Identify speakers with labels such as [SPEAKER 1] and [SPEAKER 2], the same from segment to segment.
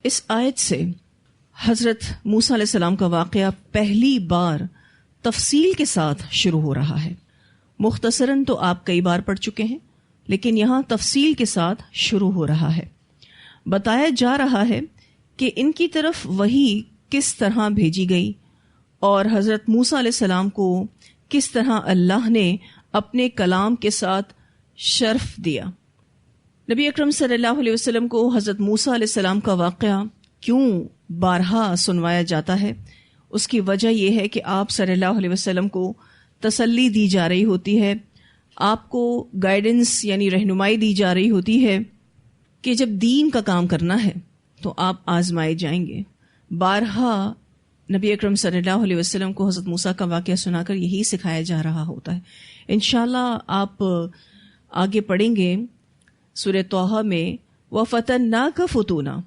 [SPEAKER 1] اس آیت سے حضرت موسیٰ علیہ السلام کا واقعہ پہلی بار تفصیل کے ساتھ شروع ہو رہا ہے. مختصراً تو آپ کئی بار پڑھ چکے ہیں، لیکن یہاں تفصیل کے ساتھ شروع ہو رہا ہے. بتایا جا رہا ہے کہ ان کی طرف وحی کس طرح بھیجی گئی اور حضرت موسیٰ علیہ السلام کو کس طرح اللہ نے اپنے کلام کے ساتھ شرف دیا. نبی اکرم صلی اللہ علیہ وسلم کو حضرت موسیٰ علیہ السلام کا واقعہ کیوں بارہا سنوایا جاتا ہے؟ اس کی وجہ یہ ہے کہ آپ صلی اللہ علیہ وسلم کو تسلی دی جا رہی ہوتی ہے، آپ کو گائیڈنس یعنی رہنمائی دی جا رہی ہوتی ہے کہ جب دین کا کام کرنا ہے تو آپ آزمائے جائیں گے. بارہا نبی اکرم صلی اللہ علیہ وسلم کو حضرت موسیٰ کا واقعہ سنا کر یہی سکھایا جا رہا ہوتا ہے. انشاءاللہ آپ آگے پڑھیں گے سورہ طٰہٰ میں وَفَتَنَّاكَ فُتُونًا،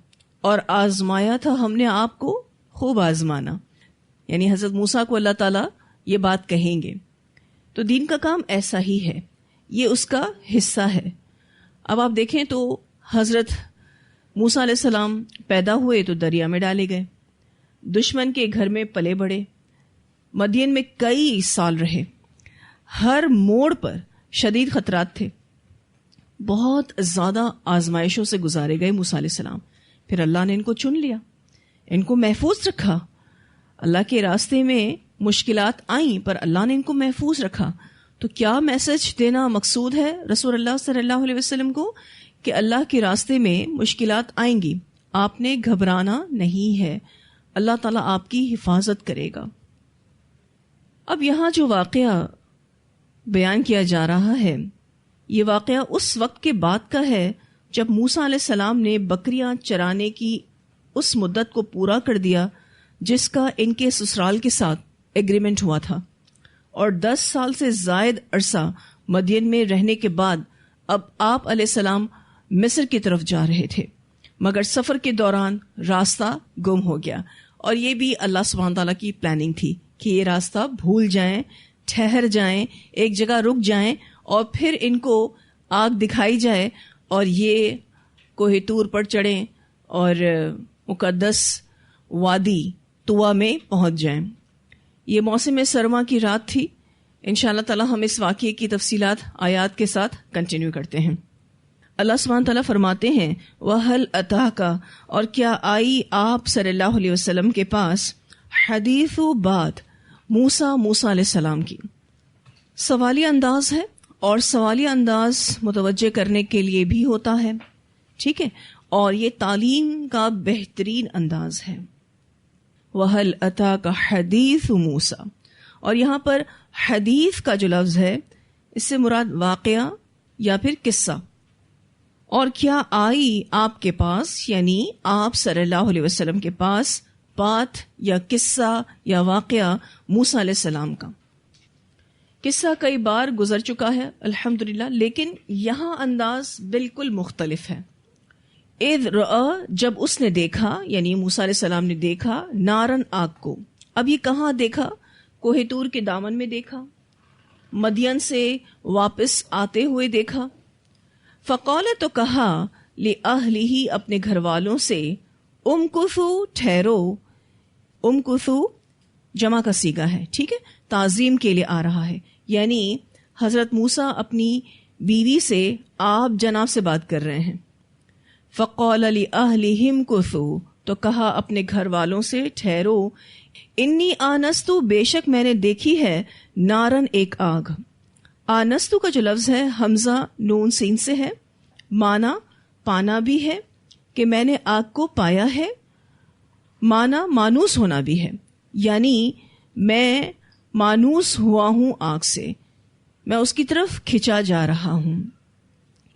[SPEAKER 1] اور آزمایا تھا ہم نے آپ کو خوب آزمانا، یعنی حضرت موسیٰ کو اللہ تعالیٰ یہ بات کہیں گے. تو دین کا کام ایسا ہی ہے، یہ اس کا حصہ ہے. اب آپ دیکھیں تو حضرت موسیٰ علیہ السلام پیدا ہوئے تو دریا میں ڈالے گئے، دشمن کے گھر میں پلے بڑھے، مدین میں کئی سال رہے، ہر موڑ پر شدید خطرات تھے، بہت زیادہ آزمائشوں سے گزارے گئے موسیٰ علیہ السلام. پھر اللہ نے ان کو چن لیا، ان کو محفوظ رکھا. اللہ کے راستے میں مشکلات آئیں پر اللہ نے ان کو محفوظ رکھا. تو کیا میسج دینا مقصود ہے رسول اللہ صلی اللہ علیہ وسلم کو کہ اللہ کے راستے میں مشکلات آئیں گی، آپ نے گھبرانا نہیں ہے، اللہ تعالیٰ آپ کی حفاظت کرے گا. اب یہاں جو واقعہ بیان کیا جا رہا ہے، یہ واقعہ اس وقت کے بعد کا ہے جب موسیٰ علیہ السلام نے بکریاں چرانے کی اس مدت کو پورا کر دیا جس کا ان کے سسرال کے ساتھ ایگریمنٹ ہوا تھا، اور 10 سال سے زائد عرصہ مدین میں رہنے کے بعد اب آپ علیہ السلام مصر کی طرف جا رہے تھے، مگر سفر کے دوران راستہ گم ہو گیا. اور یہ بھی اللہ سبحانہ تعالیٰ کی پلاننگ تھی کہ یہ راستہ بھول جائیں، ٹھہر جائیں، ایک جگہ رک جائیں، اور پھر ان کو آگ دکھائی جائے اور یہ کوہ طور پر چڑھیں اور مقدس وادی طوا میں پہنچ جائیں. یہ موسم سرما کی رات تھی. انشاءاللہ تعالی ہم اس واقعے کی تفصیلات آیات کے ساتھ کنٹینیو کرتے ہیں. اللہ سبحانہ تعالیٰ فرماتے ہیں وَهَلْ أَتَاكَ، اور کیا آئی آپ صلی اللہ علیہ وسلم کے پاس حدیث و بات موسیٰ علیہ السلام کی. سوالی انداز ہے، اور سوالی انداز متوجہ کرنے کے لیے بھی ہوتا ہے، ٹھیک ہے، اور یہ تعلیم کا بہترین انداز ہے. وَهَلْ أَتَاكَ حَدِيثُ مُوسَىٰ، اور یہاں پر حدیث کا جو لفظ ہے اس سے مراد واقعہ یا پھر قصہ. اور کیا آئی آپ کے پاس، یعنی آپ صلی اللہ علیہ وسلم کے پاس بات یا قصہ یا واقعہ موسیٰ علیہ السلام کا. قصہ کئی بار گزر چکا ہے الحمدللہ، لیکن یہاں انداز بالکل مختلف ہے. اذ رآ، جب اس نے دیکھا، یعنی موسیٰ علیہ السلام نے دیکھا، نارن، آگ کو. اب یہ کہاں دیکھا؟ کوہ طور کے دامن میں دیکھا، مدین سے واپس آتے ہوئے دیکھا. فقال، تو کہا، لأہلہ، اپنے گھر والوں سے، امکثو، ٹھہرو. امکثو جمع کا صیغہ ہے، ٹھیک ہے، تعظیم کے لیے آ رہا ہے. یعنی حضرت موسیٰ اپنی بیوی سے آپ جناب سے بات کر رہے ہیں. فقال لأہلہ امکثو، تو کہا اپنے گھر والوں سے ٹھہرو. انی آنستو، بے شک میں نے دیکھی ہے، نارن، ایک آگ. آنستو کا جو لفظ ہے حمزہ نون سین سے ہے، مانا پانا بھی ہے کہ میں نے آگ کو پایا ہے، مانا مانوس ہونا بھی ہے، یعنی میں مانوس ہوا ہوں آگ سے، میں اس کی طرف کھچا جا رہا ہوں.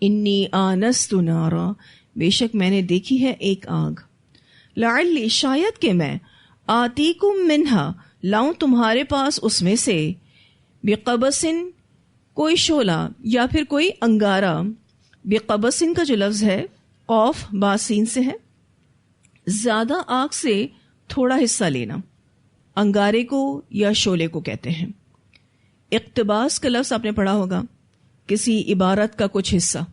[SPEAKER 1] انی آنست نارا، بے شک میں نے دیکھی ہے ایک آگ. لعلی، شاید کہ میں، آتیکم منہا، لاؤں تمہارے پاس اس میں سے، بقبسن، کوئی شعلہ یا پھر کوئی انگارہ. بقبسن کا جو لفظ ہے قوف باسین سے ہے، زیادہ آگ سے تھوڑا حصہ لینا، انگارے کو یا شعلے کو کہتے ہیں. اقتباس کا لفظ آپ نے پڑھا ہوگا، کسی عبارت کا کچھ حصہ،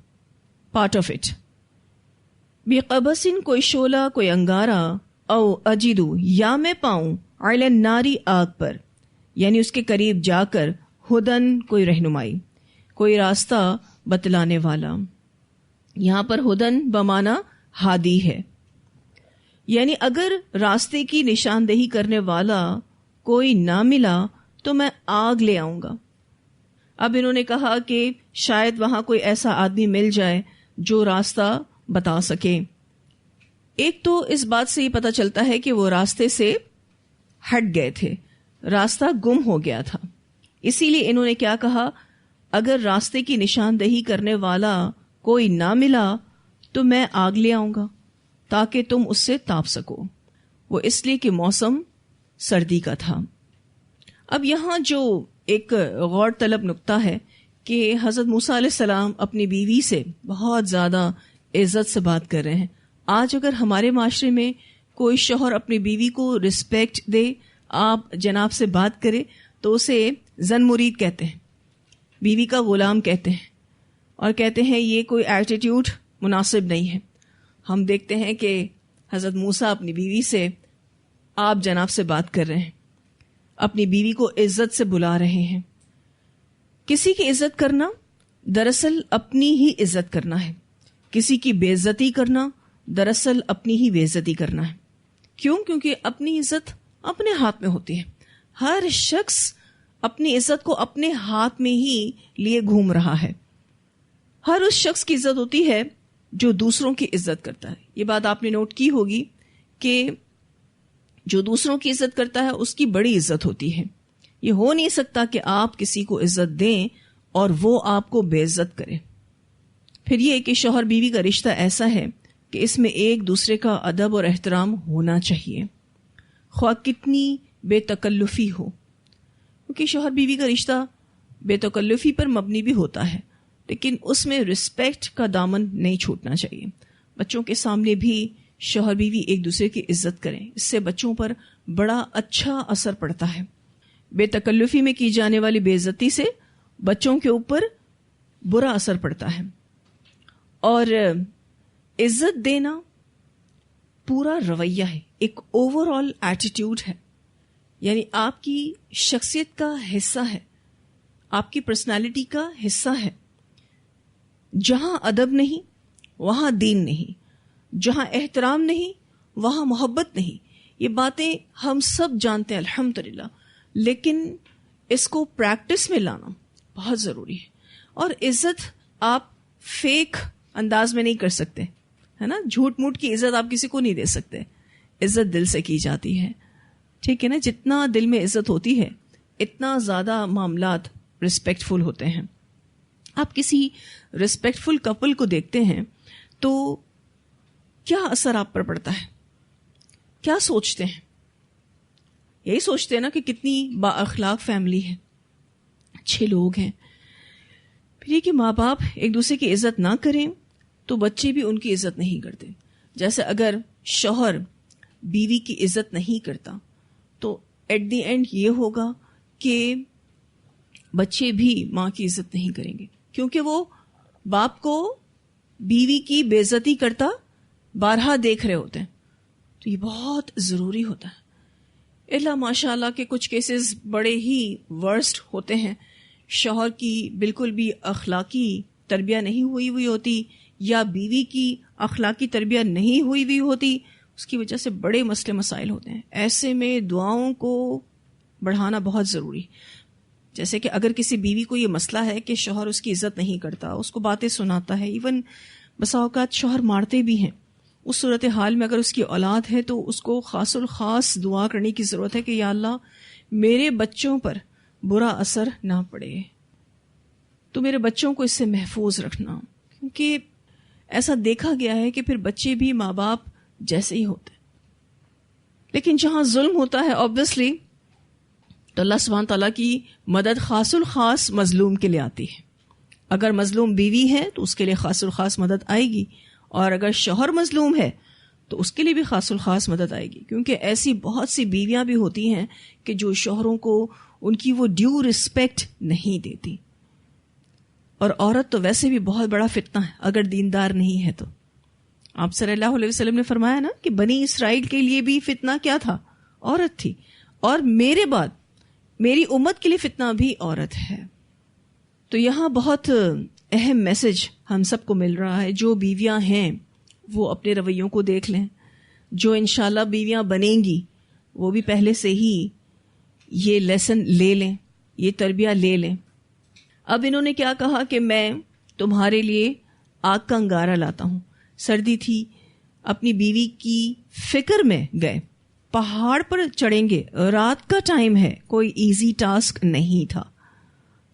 [SPEAKER 1] پارٹ آف اٹ. بقبسن کوئی شعلہ کوئی انگارہ، او اجدو یا میں پاؤں، علی الناری آگ پر، یعنی اس کے قریب جا کر، ہدن کوئی رہنمائی، کوئی راستہ بتلانے والا. یہاں پر ہدن بمانا ہادی ہے، یعنی اگر راستے کی نشاندہی کرنے والا کوئی نہ ملا تو میں آگ لے آؤں گا. اب انہوں نے کہا کہ شاید وہاں کوئی ایسا آدمی مل جائے جو راستہ بتا سکے. ایک تو اس بات سے یہ پتہ چلتا ہے کہ وہ راستے سے ہٹ گئے تھے، راستہ گم ہو گیا تھا. اسی لیے انہوں نے کیا کہا، اگر راستے کی نشاندہی کرنے والا کوئی نہ ملا تو میں آگ لے آؤں گا تاکہ تم اس سے تاپ سکو. وہ اس لیے کہ موسم سردی کا تھا. اب یہاں جو ایک غور طلب نقطہ ہے کہ حضرت موسیٰ علیہ السلام اپنی بیوی سے بہت زیادہ عزت سے بات کر رہے ہیں. آج اگر ہمارے معاشرے میں کوئی شوہر اپنی بیوی کو رسپیکٹ دے، آپ جناب سے بات کرے، تو اسے زن مرید کہتے ہیں، بیوی کا غلام کہتے ہیں، اور کہتے ہیں یہ کوئی ایٹیٹیوڈ مناسب نہیں ہے. ہم دیکھتے ہیں کہ حضرت موسیٰ اپنی بیوی سے آپ جناب سے بات کر رہے ہیں، اپنی بیوی کو عزت سے بلا رہے ہیں. کسی کی عزت کرنا دراصل اپنی ہی عزت کرنا ہے، کسی کی بے عزتی کرنا دراصل اپنی ہی بے عزتی کرنا ہے. کیوں؟ کیونکہ اپنی عزت اپنے ہاتھ میں ہوتی ہے. ہر شخص اپنی عزت کو اپنے ہاتھ میں ہی لیے گھوم رہا ہے. ہر اس شخص کی عزت ہوتی ہے جو دوسروں کی عزت کرتا ہے. یہ بات آپ نے نوٹ کی ہوگی کہ جو دوسروں کی عزت کرتا ہے اس کی بڑی عزت ہوتی ہے. یہ ہو نہیں سکتا کہ آپ کسی کو عزت دیں اور وہ آپ کو بے عزت کرے. پھر یہ کہ شوہر بیوی کا رشتہ ایسا ہے کہ اس میں ایک دوسرے کا ادب اور احترام ہونا چاہیے، خواہ کتنی بے تکلفی ہو. کیونکہ شوہر بیوی کا رشتہ بے تکلفی پر مبنی بھی ہوتا ہے، لیکن اس میں رسپیکٹ کا دامن نہیں چھوٹنا چاہیے. بچوں کے سامنے بھی شوہر بیوی ایک دوسرے کی عزت کریں، اس سے بچوں پر بڑا اچھا اثر پڑتا ہے. بے تکلفی میں کی جانے والی بے عزتی سے بچوں کے اوپر برا اثر پڑتا ہے. اور عزت دینا پورا رویہ ہے، ایک اوور آل ایٹیٹیوڈ ہے، یعنی آپ کی شخصیت کا حصہ ہے، آپ کی پرسنالٹی کا حصہ ہے. جہاں ادب نہیں وہاں دین نہیں، جہاں احترام نہیں وہاں محبت نہیں. یہ باتیں ہم سب جانتے ہیں الحمدللہ، لیکن اس کو پریکٹس میں لانا بہت ضروری ہے. اور عزت آپ فیک انداز میں نہیں کر سکتے، ہے نا. جھوٹ موٹ کی عزت آپ کسی کو نہیں دے سکتے. عزت دل سے کی جاتی ہے، ٹھیک ہے نا. جتنا دل میں عزت ہوتی ہے اتنا زیادہ معاملات رسپیکٹ فل ہوتے ہیں. آپ کسی رسپیکٹ فل کپل کو دیکھتے ہیں تو کیا اثر آپ پر پڑتا ہے؟ کیا سوچتے ہیں؟ یہی سوچتے ہیں نا کہ کتنی با اخلاق فیملی ہے، اچھے لوگ ہیں. پھر یہ کہ ماں باپ ایک دوسرے کی عزت نہ کریں تو بچے بھی ان کی عزت نہیں کرتے. جیسے اگر شوہر بیوی کی عزت نہیں کرتا تو ایٹ دی اینڈ یہ ہوگا کہ بچے بھی ماں کی عزت نہیں کریں گے، کیونکہ وہ باپ کو بیوی کی بے عزتی کرتا بارہا دیکھ رہے ہوتے ہیں. تو یہ بہت ضروری ہوتا ہے. اللہ ماشاء اللہ کے کچھ کیسز بڑے ہی ورسٹ ہوتے ہیں. شوہر کی بالکل بھی اخلاقی تربیہ نہیں ہوئی ہوتی یا بیوی کی اخلاقی تربیہ نہیں ہوئی ہوتی، اس کی وجہ سے بڑے مسئلے مسائل ہوتے ہیں. ایسے میں دعاؤں کو بڑھانا بہت ضروری. جیسے کہ اگر کسی بیوی کو یہ مسئلہ ہے کہ شوہر اس کی عزت نہیں کرتا، اس کو باتیں سناتا ہے، ایون بسا اوقات شوہر مارتے بھی ہیں، اس صورتحال میں اگر اس کی اولاد ہے تو اس کو خاص الخاص دعا کرنے کی ضرورت ہے کہ یا اللہ میرے بچوں پر برا اثر نہ پڑے، تو میرے بچوں کو اس سے محفوظ رکھنا. کیونکہ ایسا دیکھا گیا ہے کہ پھر بچے بھی ماں باپ جیسے ہی ہوتے ہیں. لیکن جہاں ظلم ہوتا ہے obviously تو اللہ سبحانہ تعالیٰ کی مدد خاص الخاص مظلوم کے لیے آتی ہے. اگر مظلوم بیوی ہے تو اس کے لیے خاص الخاص مدد آئے گی، اور اگر شوہر مظلوم ہے تو اس کے لیے بھی خاص الخاص مدد آئے گی. کیونکہ ایسی بہت سی بیویاں بھی ہوتی ہیں کہ جو شوہروں کو ان کی وہ ڈیو رسپیکٹ نہیں دیتی. اور عورت تو ویسے بھی بہت بڑا فتنہ ہے اگر دیندار نہیں ہے تو. آپ صلی اللہ علیہ وسلم نے فرمایا نا کہ بنی اسرائیل کے لیے بھی فتنہ کیا تھا؟ عورت تھی، اور میرے بعد میری امت کے لیے فتنہ بھی عورت ہے. تو یہاں بہت اہم میسج ہم سب کو مل رہا ہے. جو بیویاں ہیں وہ اپنے رویوں کو دیکھ لیں، جو انشاءاللہ بیویاں بنیں گی وہ بھی پہلے سے ہی یہ لیسن لے لیں، یہ تربیہ لے لیں. اب انہوں نے کیا کہا کہ میں تمہارے لیے آگ کا انگارہ لاتا ہوں. سردی تھی، اپنی بیوی کی فکر میں گئے، پہاڑ پر چڑھیں گے، رات کا ٹائم ہے، کوئی ایزی ٹاسک نہیں تھا.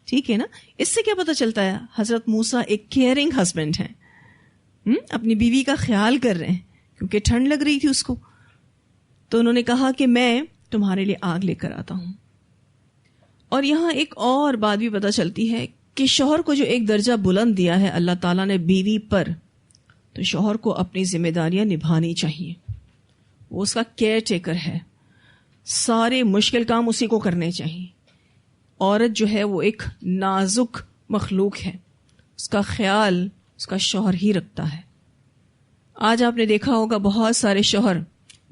[SPEAKER 1] ٹھیک ہے نا؟ اس سے کیا پتہ چلتا ہے؟ حضرت موسیٰ ایک کیئرنگ ہسبینڈ ہیں، اپنی بیوی کا خیال کر رہے ہیں کیونکہ ٹھنڈ لگ رہی تھی اس کو. تو انہوں نے کہا کہ میں تمہارے لیے آگ لے کر آتا ہوں. اور یہاں ایک اور بات بھی پتہ چلتی ہے کہ شوہر کو جو ایک درجہ بلند دیا ہے اللہ تعالیٰ نے بیوی پر، تو شوہر کو اپنی ذمہ داریاں نبھانی چاہیے. وہ اس کا کیئر ٹیکر ہے، سارے مشکل کام اسی کو کرنے چاہیے. عورت جو ہے وہ ایک نازک مخلوق ہے، اس کا خیال اس کا شوہر ہی رکھتا ہے. آج آپ نے دیکھا ہوگا بہت سارے شوہر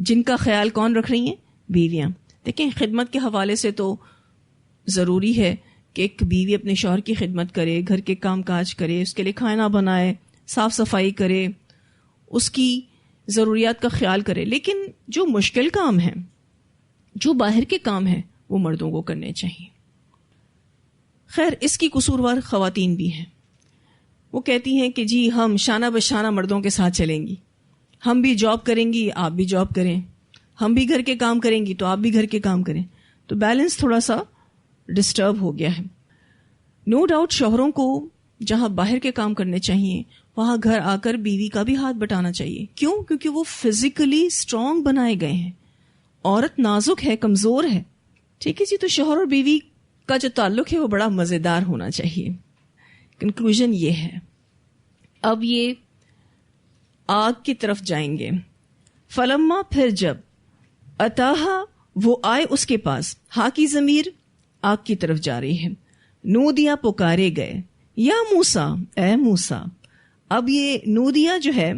[SPEAKER 1] جن کا خیال کون رکھ رہی ہیں؟ بیویاں. دیکھیں، خدمت کے حوالے سے تو ضروری ہے کہ ایک بیوی اپنے شوہر کی خدمت کرے، گھر کے کام کاج کرے، اس کے لیے کھانا بنائے، صاف صفائی کرے، اس کی ضروریات کا خیال کرے. لیکن جو مشکل کام ہیں، جو باہر کے کام ہیں، وہ مردوں کو کرنے چاہیے. خیر، اس کی قصوروار خواتین بھی ہیں. وہ کہتی ہیں کہ جی ہم شانہ بشانہ مردوں کے ساتھ چلیں گی، ہم بھی جاب کریں گی آپ بھی جاب کریں، ہم بھی گھر کے کام کریں گی تو آپ بھی گھر کے کام کریں. تو بیلنس تھوڑا سا ڈسٹرب ہو گیا ہے. نو ڈاؤٹ شوہروں کو جہاں باہر کے کام کرنے چاہیے وہاں گھر آ کر بیوی کا بھی ہاتھ بٹانا چاہیے. کیوں؟ کیونکہ وہ فزیکلی اسٹرانگ بنائے گئے ہیں. عورت نازک ہے، کمزور ہے. ٹھیک ہے جی. تو شوہر اور بیوی کا جو تعلق ہے وہ بڑا مزیدار ہونا چاہیے. کنکلوژن یہ ہے. اب یہ آگ کی طرف جائیں گے. فلما، پھر جب، اتاہا، وہ آئے اس کے پاس. ہا کی ضمیر آگ کی طرف جا رہی ہے. نودیا، پکارے گئے. یا موسیٰ، اے موسیٰ. اب یہ نودیا جو ہے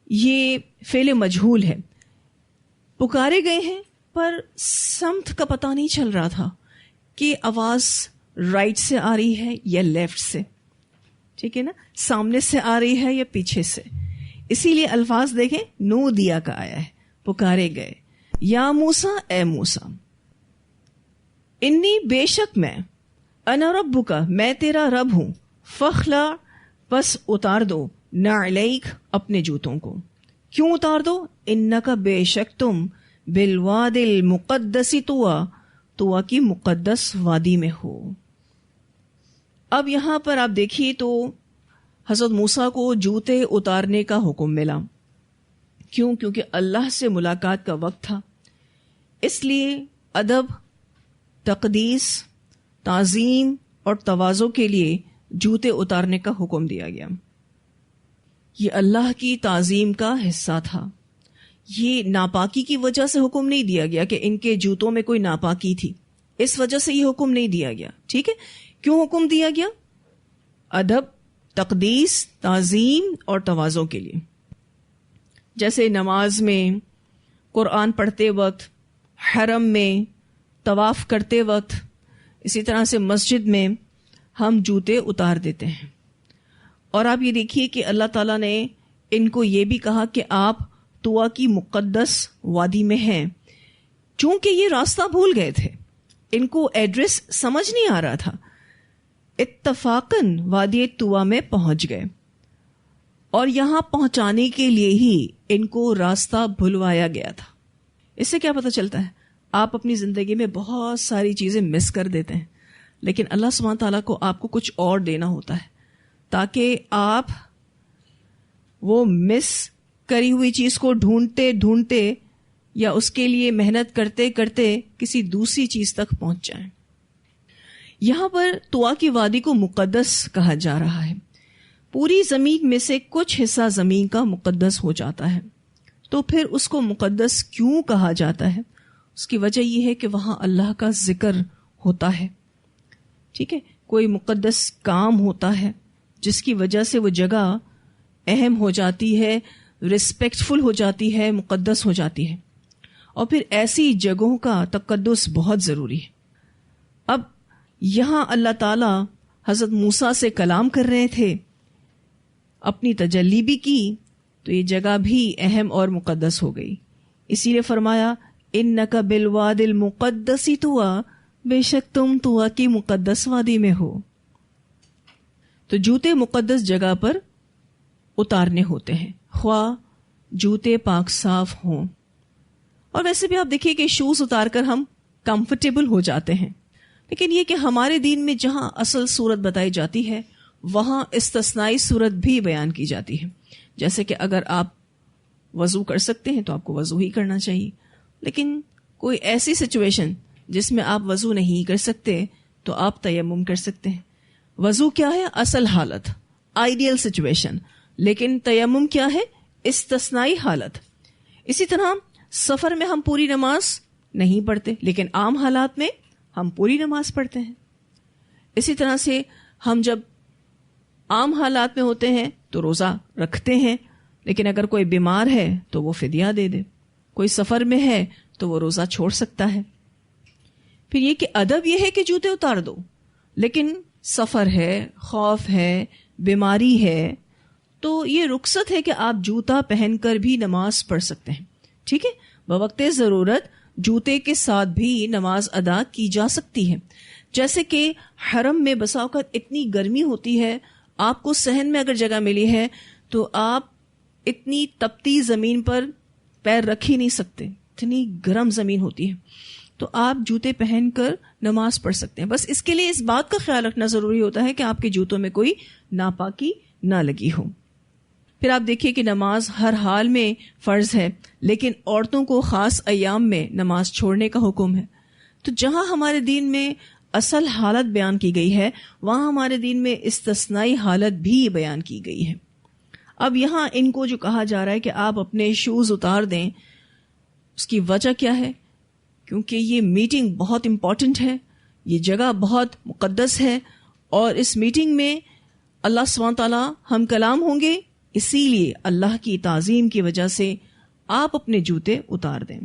[SPEAKER 1] یہ فعل مجہول ہے. پکارے گئے ہیں پر سمت کا پتہ نہیں چل رہا تھا کہ آواز رائٹ سے آ رہی ہے یا لیفٹ سے. ٹھیک ہے نا؟ سامنے سے آ رہی ہے یا پیچھے سے. اسی لیے الفاظ دیکھیں، نو دیا کا آیا ہے، پکارے گئے. یا موسیٰ، اے موسیٰ. انی، بے شک میں، انا ربک، میں تیرا رب ہوں. فخلا، بس اتار دو، نعلیک، اپنے جوتوں کو. کیوں اتار دو؟ انکا، بے شک تم، بالواد المقدس طویٰ، طویٰ کی مقدس وادی میں ہو. اب یہاں پر آپ دیکھیے تو حضرت موسیٰ کو جوتے اتارنے کا حکم ملا. کیوں؟ کیونکہ اللہ سے ملاقات کا وقت تھا. اس لیے ادب، تقدیس، تعظیم اور تواضع کے لیے جوتے اتارنے کا حکم دیا گیا. یہ اللہ کی تعظیم کا حصہ تھا. یہ ناپاکی کی وجہ سے حکم نہیں دیا گیا کہ ان کے جوتوں میں کوئی ناپاکی تھی، اس وجہ سے یہ حکم نہیں دیا گیا. ٹھیک ہے؟ کیوں حکم دیا گیا؟ ادب، تقدیس، تعظیم اور تواضع کے لیے. جیسے نماز میں، قرآن پڑھتے وقت، حرم میں طواف کرتے وقت، اسی طرح سے مسجد میں ہم جوتے اتار دیتے ہیں. اور آپ یہ دیکھیے کہ اللہ تعالیٰ نے ان کو یہ بھی کہا کہ آپ طویٰ کی مقدس وادی میں ہیں. چونکہ یہ راستہ بھول گئے تھے، ان کو ایڈریس سمجھ نہیں آ رہا تھا، اتفاقاً وادی طویٰ میں پہنچ گئے. اور یہاں پہنچانے کے لیے ہی ان کو راستہ بھلوایا گیا تھا. اس سے کیا پتہ چلتا ہے؟ آپ اپنی زندگی میں بہت ساری چیزیں مس کر دیتے ہیں، لیکن اللہ سبحانہ تعالیٰ کو آپ کو کچھ اور دینا ہوتا ہے تاکہ آپ وہ مس کری ہوئی چیز کو ڈھونڈتے ڈھونڈتے یا اس کے لیے محنت کرتے کرتے کسی دوسری چیز تک پہنچ جائیں. یہاں پر طویٰ کی وادی کو مقدس کہا جا رہا ہے. پوری زمین میں سے کچھ حصہ زمین کا مقدس ہو جاتا ہے. تو پھر اس کو مقدس کیوں کہا جاتا ہے؟ اس کی وجہ یہ ہے کہ وہاں اللہ کا ذکر ہوتا ہے. ٹھیک ہے؟ کوئی مقدس کام ہوتا ہے جس کی وجہ سے وہ جگہ اہم ہو جاتی ہے، رسپیکٹفل ہو جاتی ہے، مقدس ہو جاتی ہے. اور پھر ایسی جگہوں کا تقدس بہت ضروری ہے. اب یہاں اللہ تعالیٰ حضرت موسیٰ سے کلام کر رہے تھے، اپنی تجلی بھی کی، تو یہ جگہ بھی اہم اور مقدس ہو گئی. اسی لیے فرمایا انک بالواد المقدس طویٰ، بے شک تم طویٰ کی مقدس وادی میں ہو. تو جوتے مقدس جگہ پر اتارنے ہوتے ہیں، خواہ جوتے پاک صاف ہوں. اور ویسے بھی آپ دیکھیے کہ شوز اتار کر ہم کمفرٹیبل ہو جاتے ہیں، لیکن یہ کہ ہمارے دین میں جہاں اصل صورت بتائی جاتی ہے وہاں استثنائی صورت بھی بیان کی جاتی ہے. جیسے کہ اگر آپ وضو کر سکتے ہیں تو آپ کو وضو ہی کرنا چاہیے، لیکن کوئی ایسی سچویشن جس میں آپ وضو نہیں کر سکتے تو آپ تیمم کر سکتے ہیں. وضو کیا ہے؟ اصل حالت، آئیڈیل سچویشن، لیکن تیمم کیا ہے؟ استثنائی حالت. اسی طرح سفر میں ہم پوری نماز نہیں پڑھتے، لیکن عام حالات میں ہم پوری نماز پڑھتے ہیں. اسی طرح سے ہم جب عام حالات میں ہوتے ہیں تو روزہ رکھتے ہیں، لیکن اگر کوئی بیمار ہے تو وہ فدیہ دے دے، کوئی سفر میں ہے تو وہ روزہ چھوڑ سکتا ہے. پھر یہ کہ ادب یہ ہے کہ جوتے اتار دو، لیکن سفر ہے، خوف ہے، بیماری ہے، تو یہ رخصت ہے کہ آپ جوتا پہن کر بھی نماز پڑھ سکتے ہیں. ٹھیک ہے، بوقت ضرورت جوتے کے ساتھ بھی نماز ادا کی جا سکتی ہے. جیسے کہ حرم میں بسا اوقات اتنی گرمی ہوتی ہے، آپ کو صحن میں اگر جگہ ملی ہے تو آپ اتنی تپتی زمین پر پیر رکھ ہی نہیں سکتے، اتنی گرم زمین ہوتی ہے، تو آپ جوتے پہن کر نماز پڑھ سکتے ہیں. بس اس کے لیے اس بات کا خیال رکھنا ضروری ہوتا ہے کہ آپ کے جوتوں میں کوئی ناپاکی نہ لگی ہو. پھر آپ دیکھیے کہ نماز ہر حال میں فرض ہے، لیکن عورتوں کو خاص ایام میں نماز چھوڑنے کا حکم ہے. تو جہاں ہمارے دین میں اصل حالت بیان کی گئی ہے وہاں ہمارے دین میں استثنائی حالت بھی بیان کی گئی ہے. اب یہاں ان کو جو کہا جا رہا ہے کہ آپ اپنے شوز اتار دیں، اس کی وجہ کیا ہے؟ کیونکہ یہ میٹنگ بہت امپورٹنٹ ہے، یہ جگہ بہت مقدس ہے، اور اس میٹنگ میں اللہ سبحانہ تعالیٰ ہم کلام ہوں گے، اسی لیے اللہ کی تعظیم کی وجہ سے آپ اپنے جوتے اتار دیں.